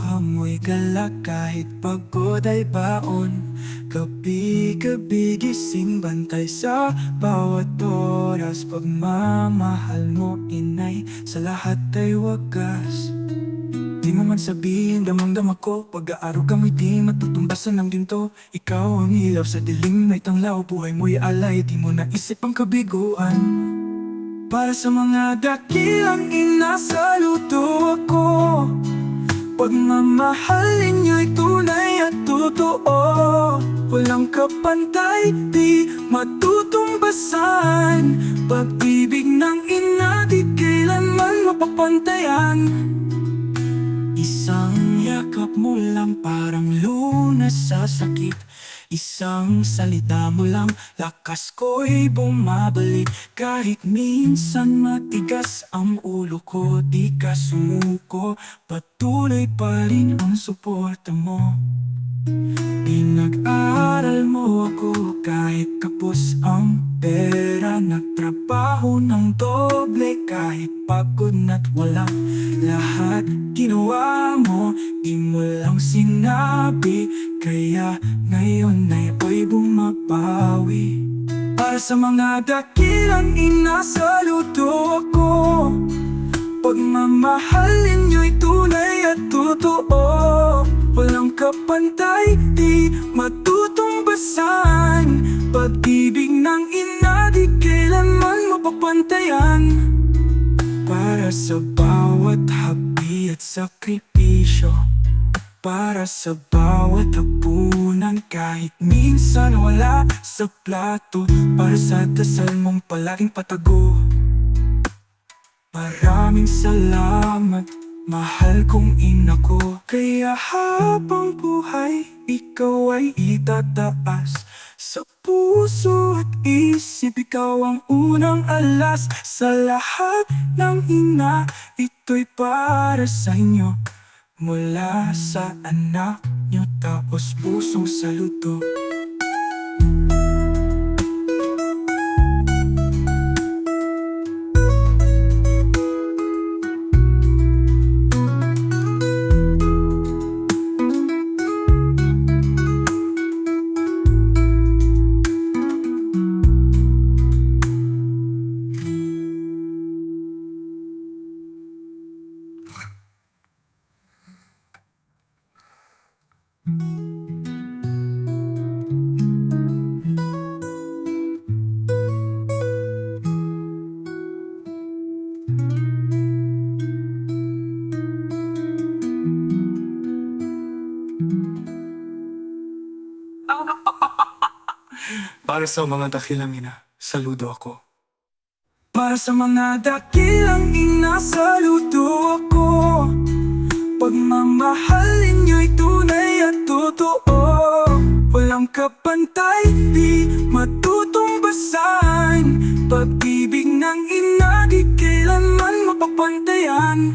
amoy galak kahit pagod ay baon. Gabi-gabi gising bantay sa bawat oras. Pagmamahal mo inay sa lahat ay wagas. Di mo man sabihin, damang-dama ko pag-aaraw kami di matutumbasan ng ginto. Ikaw ang ilaw sa dilim na itanglaw. Buhay mo'y alay, di mo naisip ang kabiguan. Para sa mga dakilang inasaludo ako. Pagmamahal ninyo'y tunay at totoo. Walang kapantay, di matutumbasan. Pag-ibig ng ina, di kailanman mapapantayan. Isang yakap mo lang parang lunas sa sakit. Isang salita mo lang, lakas ko'y bumabalik. Kahit minsan matigas ang ulo ko, di ka sumuko. Patuloy pa rin ang suporta mo. Pinag-aral mo ako kahit kapos ang pera. Nagtrabaho ng doble kahit pagod na't walang lahat. Ginawa mo, di mo lang sinabi. Kaya ngayon ay ako'y bumabawi. Para sa mga dakilang inasaludo ako. Pagmamahal ninyo'y tunay at totoo. Walang kapantay, di matutumbasan. Pag-ibig ng ina, di kailanman mapapantayan. Para sa bawat habi at sakripisyo. Para sa bawat hapunan kahit minsan wala sa plato. Para sa dasal mong palaging patago. Maraming salamat, mahal kong ina ko. Kaya habang buhay, ikaw ay itataas. Sa puso at isip, ikaw ang unang alas. Sa lahat ng ina, ito'y para sa inyo. Mula sa anak nyo, tapos pusong saludo. Para sa mga dakilang ina, saludo ako. Para sa mga dakilang ina, saludo ako. Pagmamahal ninyo'y tunay at totoo. Walang kapantay, di matutumbasan. Pag-ibig ng ina, di kailanman mapapantayan.